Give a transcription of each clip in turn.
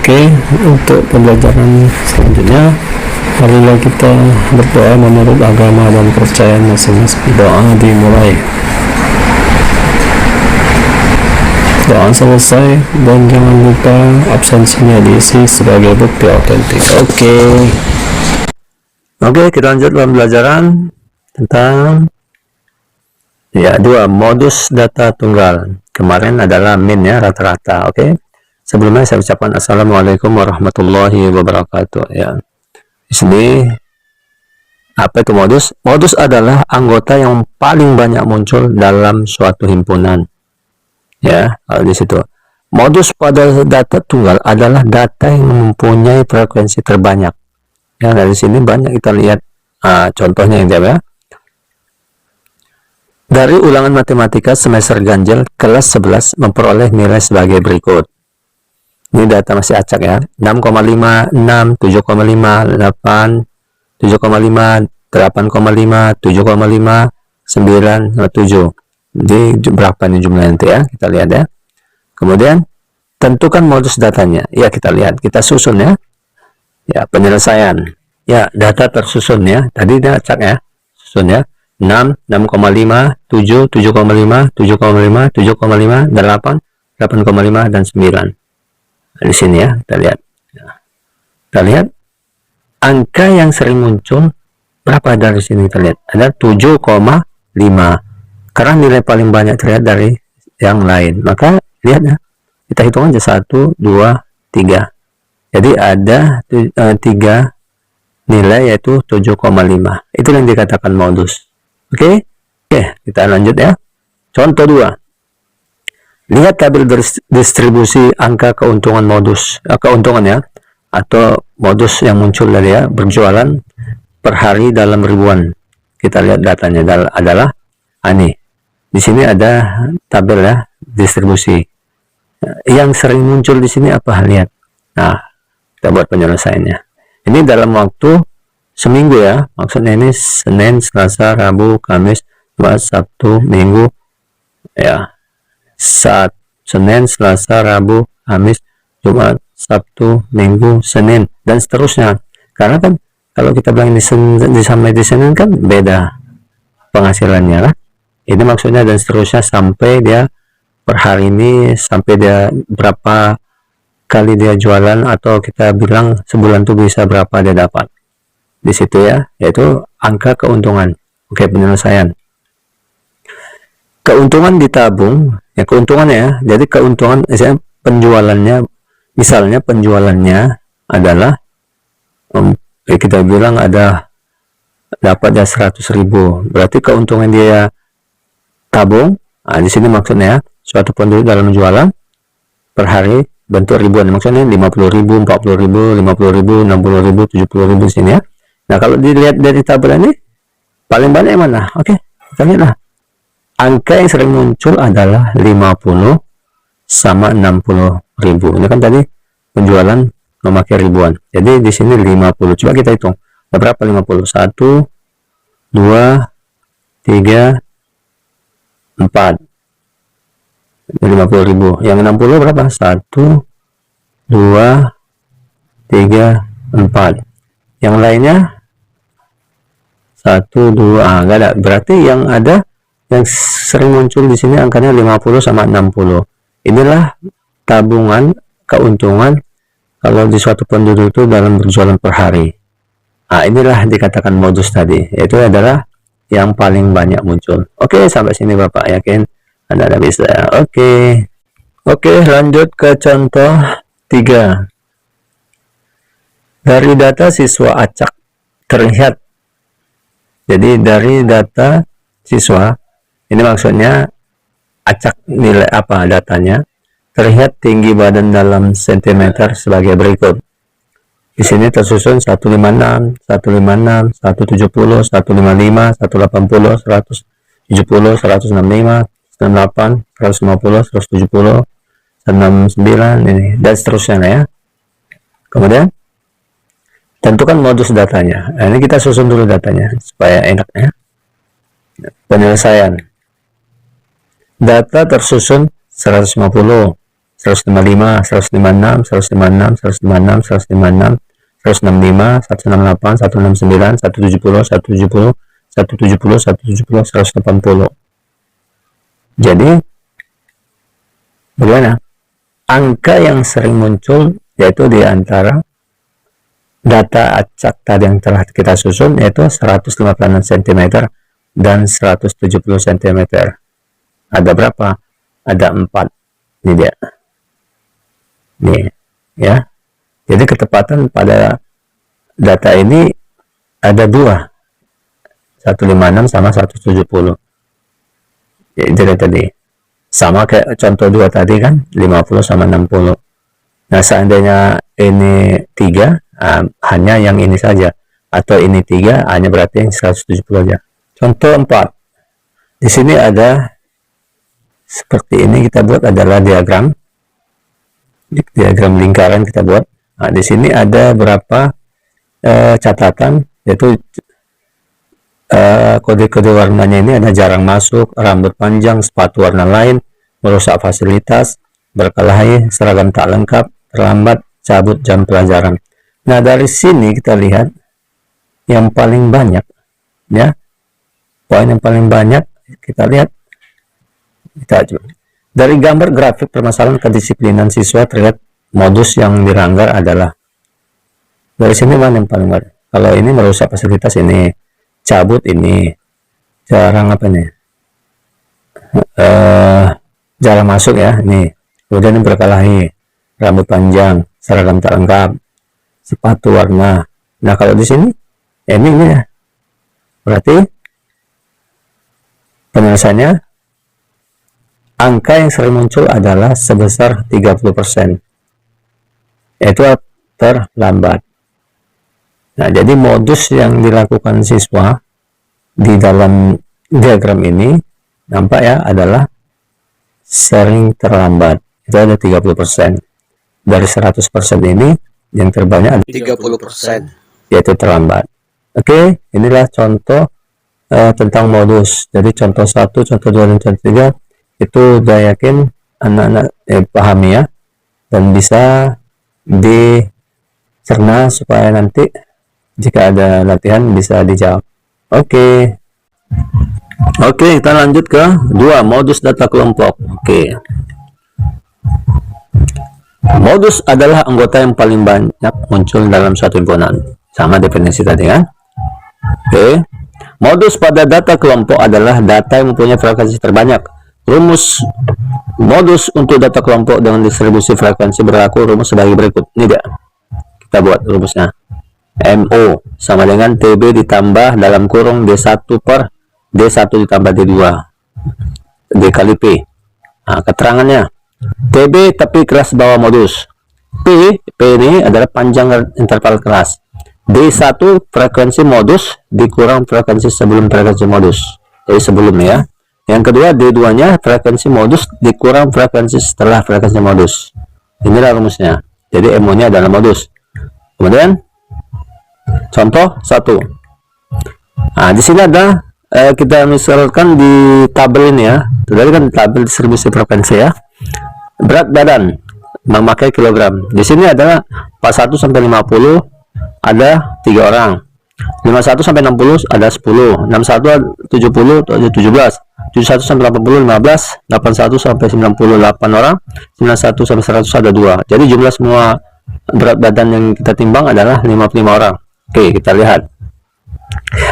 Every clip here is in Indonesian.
Oke, untuk pembelajaran selanjutnya, marilah kita berdoa menurut agama dan kepercayaan masing-masing. Doa dimulai. Doa selesai dan jangan lupa absensinya diisi sebagai bukti otentik. Oke, kita lanjut pembelajaran tentang dua modus data tunggal. Kemarin adalah min ya, rata-rata. Oke. Sebelumnya saya ucapkan assalamualaikum warahmatullahi wabarakatuh ya. Di sini apa itu modus? Modus adalah anggota yang paling banyak muncul dalam suatu himpunan. Ya, kalau di situ. Modus pada data tunggal adalah data yang mempunyai frekuensi terbanyak. Ya, dari sini banyak kita lihat contohnya yang ya. Dari ulangan matematika semester ganjil kelas 11 memperoleh nilai sebagai berikut. Ini data masih acak ya. 6,5, 6, 7,5, 8, 7,5, 8,5, 7,5, 9, 7. Jadi berapa nih jumlah nanti ya? Kita lihat ya. Kemudian tentukan modus datanya. Ya, kita lihat, kita susun ya. Ya, penyelesaian. Ya, data tersusun ya. Tadi dia acak ya. Susun ya. 6, 6,5, 7, 7,5, 7,5, 7,5, 8, 8,5 dan 9. Di sini ya, kita lihat. Kita lihat angka yang sering muncul berapa dari sini kita lihat. Ada 7,5. Karena nilai paling banyak terlihat dari yang lain. Maka lihat ya. Kita hitung aja 1, 2, 3. Jadi ada 3 nilai yaitu 7,5. Itu yang dikatakan modus. Oke, kita lanjut ya. Contoh 2. Lihat tabel distribusi angka keuntungan modus, keuntungan ya, atau modus yang muncul dari ya, berjualan per hari dalam ribuan. Kita lihat datanya adalah ini. Di sini ada tabel ya, distribusi. Yang sering muncul di sini apa? Lihat. Nah, kita buat penyelesaiannya. Ini dalam waktu seminggu ya, maksudnya ini Senin, Selasa, Rabu, Kamis, Jumat, Sabtu, Minggu ya. Senin, Selasa, Rabu, Kamis, Jumat, Sabtu, Minggu, Senin dan seterusnya. Karena kan kalau kita bilang sampai di Senin kan beda penghasilannya lah. Ini maksudnya dan seterusnya sampai dia per hari ini, sampai dia berapa kali dia jualan, atau kita bilang sebulan tuh bisa berapa dia dapat. Di situ ya, yaitu angka keuntungan. Oke, penyelesaian. Keuntungan ditabung, ya keuntungannya ya. Jadi keuntungan penjualannya, misalnya penjualannya adalah kita bilang ada dapat ya 100.000. Berarti keuntungan dia tabung. Nah, di sini maksudnya suatu penduduk dalam jualan per hari bentuk ribuan. Maksudnya 50.000, 40.000, 50.000, 60.000, 70.000 di sini ya. Nah, kalau dilihat dari tabel ini paling banyak yang mana? Oke, kita lihatlah. Angka yang sering muncul adalah 50 sama 60.000. Ini kan tadi penjualan memakai ribuan. Jadi di sini 50. Coba kita hitung. Berapa 50? 1, 2, 3, 4. 50.000. Yang 60 berapa? 1, 2, 3, 4. Yang lainnya 1, 2. Enggak ada. Berarti yang ada yang sering muncul di sini angkanya 50 sama 60. Inilah tabungan keuntungan kalau di suatu penduduk itu dalam berjualan per hari. Nah, inilah dikatakan modus tadi, yaitu adalah yang paling banyak muncul. Oke, sampai sini Bapak yakin Anda bisa. Oke, lanjut ke contoh 3. Dari data siswa acak terlihat. Jadi dari data siswa ini maksudnya acak nilai apa datanya, terlihat tinggi badan dalam sentimeter sebagai berikut. Di sini tersusun 156, 156, 170, 155, 180, 170, 165, 98, 150, 170, 169 ini dan seterusnya ya. Kemudian tentukan modus datanya. Nah, ini kita susun dulu datanya supaya enak ya. Penyelesaian. Data tersusun 150, 155, 156, 156, 156, 156, 165, 168, 169, 170, 170, 170, 170, 180. Jadi bagaimana? Angka yang sering muncul yaitu di antara data acak tadi yang telah kita susun, yaitu 156 cm dan 170 cm. Ada berapa? Ada 4. Ini dia. Nih, ya. Jadi ketepatan pada data ini ada 2. 156 sama 170. Jadi tadi. Sama kayak contoh 2 tadi kan, 50 sama 60. Nah, seandainya ini 3, hanya yang ini saja. Atau ini 3, hanya berarti yang 170 aja. Contoh 4. Di sini ada seperti ini, kita buat adalah diagram lingkaran kita buat. Nah, di sini ada berapa catatan, yaitu kode-kode warnanya ini ada jarang masuk, rambut panjang, sepatu warna lain, merusak fasilitas, berkelahi, seragam tak lengkap, terlambat, cabut jam pelajaran. Nah, dari sini kita lihat yang paling banyak, ya, poin yang paling banyak kita lihat. Dari gambar grafik permasalahan kedisiplinan siswa terlihat modus yang dilanggar adalah, dari sini mana yang paling banyak? Kalau ini merusak fasilitas, ini cabut, ini jarang apa nih, jarang masuk ya, ini. Kemudian ini berkelahi, rambut panjang, seragam tak lengkap, sepatu warna. Nah, kalau di sini ini ya, berarti penyelesaiannya angka yang sering muncul adalah sebesar 30%, yaitu terlambat. Nah, jadi modus yang dilakukan siswa di dalam diagram ini nampak ya adalah sering terlambat. Itu ada 30%. Dari 100% ini yang terbanyak ada 30%, yaitu terlambat. Oke, inilah contoh tentang modus. Jadi contoh 1, contoh 2, dan contoh 3 itu saya yakin anak-anak pahami ya, dan bisa dicerna supaya nanti jika ada latihan bisa dijawab. Oke, kita lanjut ke 2, modus data kelompok. Oke. Modus adalah anggota yang paling banyak muncul dalam suatu himpunan. Sama definisi tadi kan? Oke. Modus pada data kelompok adalah data yang mempunyai frekuensi terbanyak. Rumus modus untuk data kelompok dengan distribusi frekuensi berlaku rumus sebagai berikut. Ini dia. Kita buat rumusnya. MO sama dengan TB ditambah dalam kurung D1 per D1 ditambah D2 dikali P. Nah, keterangannya TB tapi kelas bawah modus. P ini adalah panjang interval kelas. D1 frekuensi modus dikurang frekuensi sebelum frekuensi modus. Jadi sebelum ya. Yang kedua D2 nya frekuensi modus dikurang frekuensi setelah frekuensi modus. Inilah rumusnya. Jadi MO nya adalah modus. Kemudian contoh 1. Nah, di sini ada kita misalkan di tabel ini ya. Tadi kan tabel distribusi frekuensi ya. Berat badan memakai kilogram. Di sini adalah 41 sampai 50 ada 3 orang. 51 sampai 60 ada 10. 61 70 ada 17. 71 sampai 80 15. 81 sampai 98 orang. 91 sampai 100 ada 2. Jadi jumlah semua berat badan yang kita timbang adalah 55 orang. Oke, kita lihat.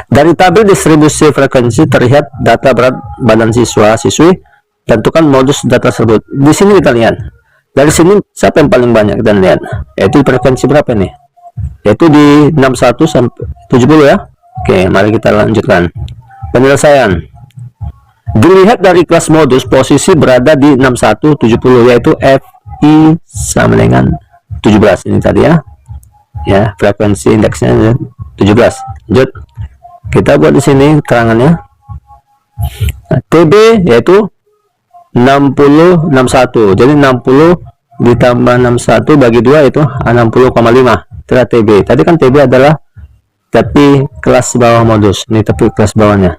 Dari tabel distribusi frekuensi terlihat data berat badan siswa-siswi. Tentukan modus data tersebut. Di sini kita lihat. Dari sini siapa yang paling banyak kita lihat? Yaitu frekuensi berapa nih? Yaitu di 61 sampai 70 ya. Oke, mari kita lanjutkan. Penyelesaian. Dilihat dari kelas modus, posisi berada di 61 70, yaitu FI sama dengan 17 ini tadi ya. Ya, frekuensi indeksnya 17. Lanjut. Kita buat di sini keterangannya. Nah, TB yaitu 60 61. Jadi 60 ditambah 61 bagi 2 itu 60,5. Itulah TB. Tadi kan TB adalah tepi kelas bawah modus. Ini tepi kelas bawahnya.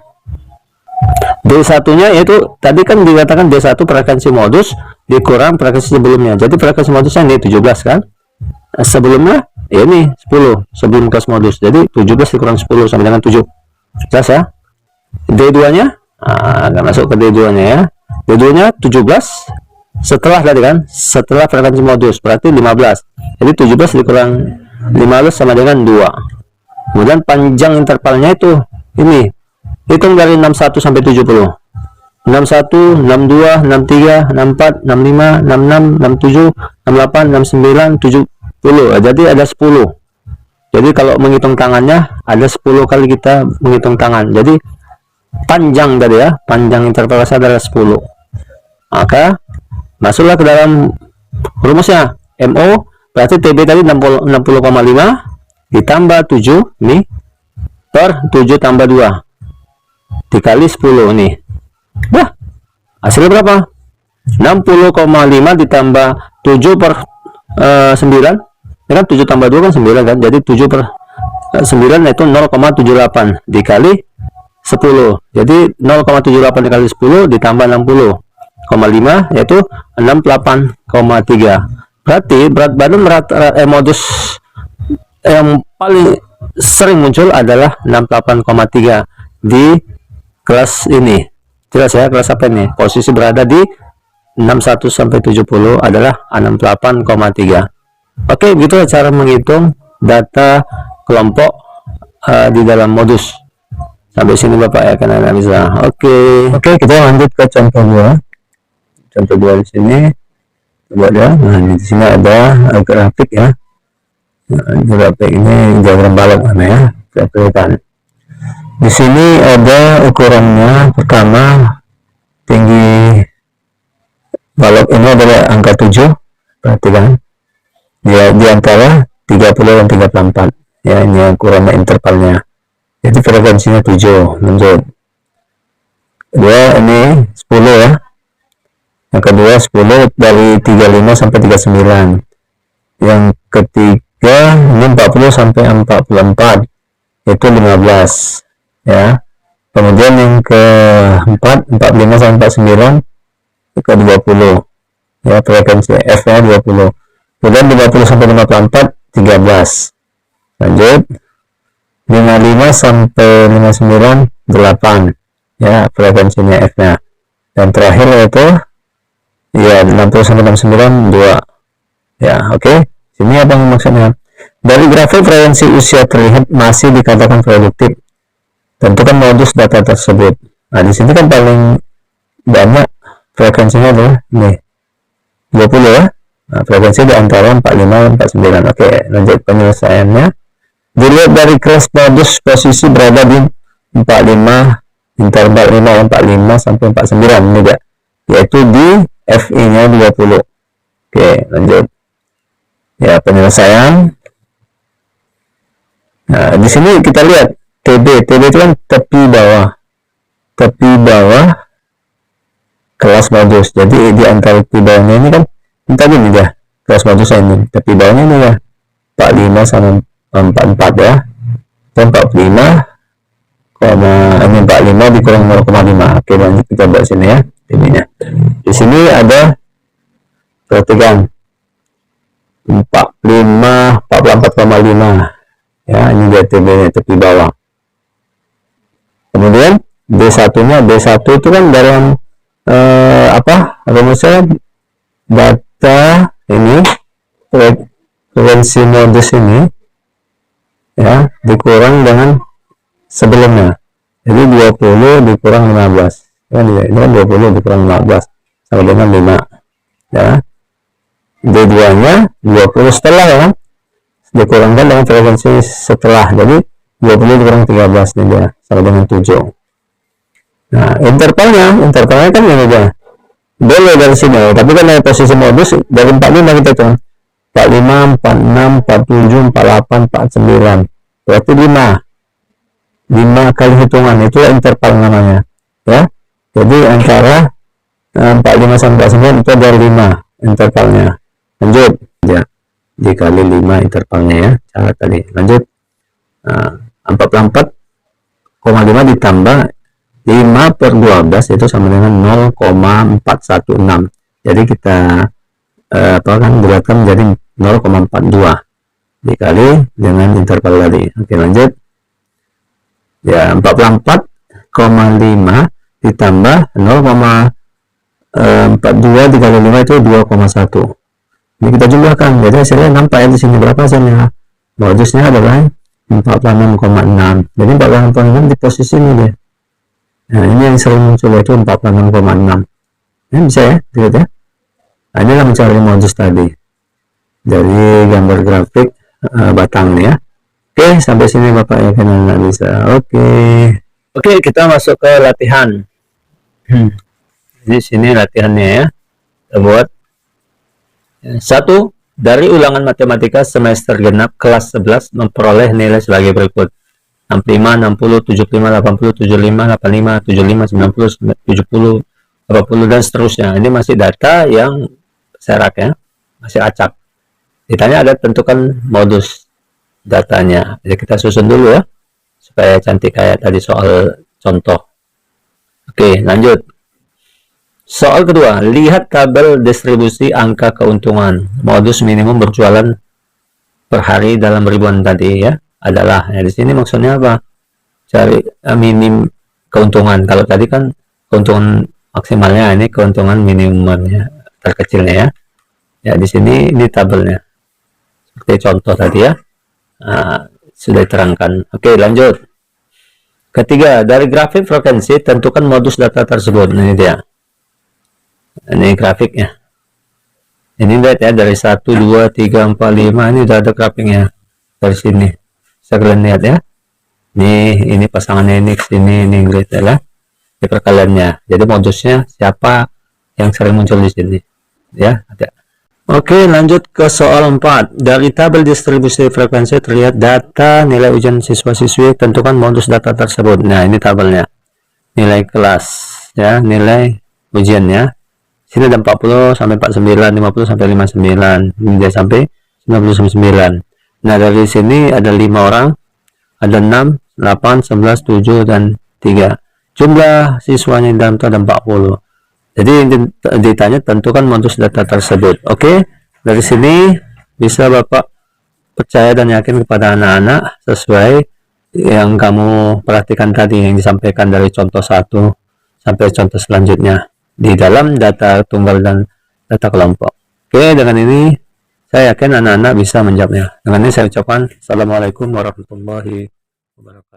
D1 nya yaitu tadi kan dikatakan D1 frekuensi modus dikurang frekuensi sebelumnya, jadi frekuensi modusnya ini 17 kan, sebelumnya ya ini 10 sebelum kelas modus, jadi 17 dikurang 10 sama dengan 7. Jelas ya. D2 nya nggak masuk ke D2 nya ya. D2 nya 17 setelah tadi kan, setelah frekuensi modus berarti 15, jadi 17 dikurang 15 sama dengan 2. Kemudian panjang intervalnya itu ini, hitung dari 61 sampai 70. 61, 62, 63, 64, 65, 66, 67, 68, 69, 70. Jadi ada 10. Jadi kalau menghitung tangannya ada 10 kali kita menghitung tangan. Jadi panjang tadi ya, panjang interval adalah 10. Maka masuklah ke dalam rumusnya. MO berarti TB tadi 60,5 ditambah 7 nih per 7 tambah 2 dikali 10 nih. Nah, hasilnya berapa? 60,5 ditambah 7 per 9. Ya kan 7 tambah 2 kan 9 kan. Jadi 7 per 9 itu 0,78 dikali 10. Jadi 0,78 dikali 10 ditambah 60,5 yaitu 68,3. Berarti berat badan modus yang paling sering muncul adalah 68,3 di kelas ini. Jelas ya, kelas apa ini? Posisi berada di 61 sampai 70 adalah 68,3. Oke, begitu cara menghitung data kelompok di dalam modus. Sampai sini Bapak ya, karena bisa. Oke, kita lanjut ke contoh 2. Contoh 2 di sini. Coba ya. Nah, di sini ada grafik ya. Nah, grafik ini diagram balok mana ya? Kelihatan. Di sini ada ukurannya. Pertama, tinggi balok ini adalah angka 7. Perhatikan. Dia di antara 30 dan 34. Ya, ini ukurannya intervalnya. Jadi frekuensinya 7. Lanjut. Kedua ini 10 ya. Yang kedua 10 dari 35 sampai 39. Yang ketiga ini 40 sampai 44. Itu 15. Ya, kemudian yang keempat 45 sampai 49 ke 20 ya, frekuensi F nya 20. Kemudian 50 sampai 54 13. Lanjut 55 sampai 59 8 ya, frekuensinya F nya. Dan terakhir yaitu ya 60 sampai 69 2 ya. Oke, sini apa maksudnya? Dari grafik frekuensi usia terlihat masih dikatakan produktif. Tentukan modus data tersebut. Nah, di sini kan paling banyak frekuensinya adalah ini 20 ya. Nah, frekuensi di antara 45 dan 49. Oke, lanjut penyelesaiannya. Dilihat dari kelas modus posisi berada di 45 interval 5 45 sampai 49 ini ya. Yaitu di FI nya 20. Oke, lanjut. Ya, penyelesaian. Nah, di sini kita lihat TB itu kan tepi bawah kelas modus. Jadi di antara tepi bawahnya ini kan tadi nih ya, kelas modusnya ini tepi bawahnya ini ya 45 sama 44 ya. Dan 45 ini 45 dikurang 0,5. Oke, lanjut kita buat sini ya TB nya. Di sini ada, perhatikan, 44,5 ya, ini dia TB nya tepi bawah. Kemudian D1 nya, D1 itu kan dalam rumusnya data ini frekuensi modus ini ya dikurang dengan sebelumnya. Jadi 20 dikurang 15 kan, ini kan 20 dikurang 15 sama dengan 5 ya. D2 nya 20 setelah ya, dikurangkan dengan frekuensi setelah, jadi 20 dikurang 13 nih dia sama dengan 7. Nah, intervalnya kan ini dia boleh dari sini, tapi kan dari posisi modus dari 45 kita tuh 45, 46, 47, 48, 49 berarti 5 kali hitungan, itu interval namanya ya. Jadi antara 45 sampai 49 itu ada 5 intervalnya. Lanjut ya, dikali 5 intervalnya ya, cara tadi. Lanjut. 44,5 ditambah 5 per 12 itu sama dengan 0,416. Jadi kita bulatkan menjadi 0,42 dikali dengan interval tadi. Oke, lanjut. Ya, 44,5 ditambah 0,42 dikali 5 itu 2,1. Ini kita jumlahkan. Jadi hasilnya nampak ya di sini. Berapa hasilnya? Modusnya adalah 46,6. Jadi 46,6 di posisi ini deh. Nah, ini yang sering muncul yaitu 46,6. Ini bisa ya, lihat ya. Nah, inilah mencari modus tadi dari gambar grafik batangnya. Oke, sampai sini Bapak ya analisa. Oke, kita masuk ke latihan. Di sini latihannya ya. Kita buat 1. Dari ulangan matematika semester genap kelas 11 memperoleh nilai sebagai berikut: 65, 60, 75, 80, 75, 85, 75, 90, 70, 80 dan seterusnya. Ini masih data yang serak ya, masih acak. Ditanya ada tentukan modus datanya. Jadi kita susun dulu ya, supaya cantik kayak tadi soal contoh. Oke, lanjut. Soal kedua, lihat tabel distribusi angka keuntungan. Modus minimum berjualan per hari dalam ribuan tadi ya adalah. Ya, di sini maksudnya apa? Cari minim keuntungan. Kalau tadi kan keuntungan maksimalnya, ini keuntungan minimumnya terkecilnya ya. Ya, di sini ini tabelnya. Seperti contoh tadi ya. Nah, sudah diterangkan. Oke, lanjut. Ketiga, dari grafik frekuensi tentukan modus data tersebut. Ini dia. Ini grafiknya. Ini lihat ya, dari 1, 2, 3, 4, 5 ini udah ada grafiknya dari sini. Bisa kalian lihat ya. Ini pasangannya ini kesini, ini lihat ya, di perkaliannya. Jadi modusnya siapa yang sering muncul di sini ya. Ada. Oke, lanjut ke soal 4. Dari tabel distribusi frekuensi terlihat data nilai ujian siswa-siswi, tentukan modus data tersebut. Nah, ini tabelnya. Nilai kelas ya, nilai ujiannya. Sini ada 40 sampai 49, 50 sampai 59, hingga sampai 90 sampai 9. Nah, dari sini ada 5 orang, ada 6, 8, 11, 7 dan 3. Jumlah siswanya dalam itu ada 40. Jadi ditanya tentukan modus data tersebut. Oke, dari sini bisa Bapak percaya dan yakin kepada anak-anak sesuai yang kamu perhatikan tadi yang disampaikan dari contoh 1 sampai contoh selanjutnya di dalam data tunggal dan data kelompok. Oke, dengan ini saya yakin anak-anak bisa menjawabnya. Dengan ini saya ucapkan Assalamualaikum warahmatullahi wabarakatuh.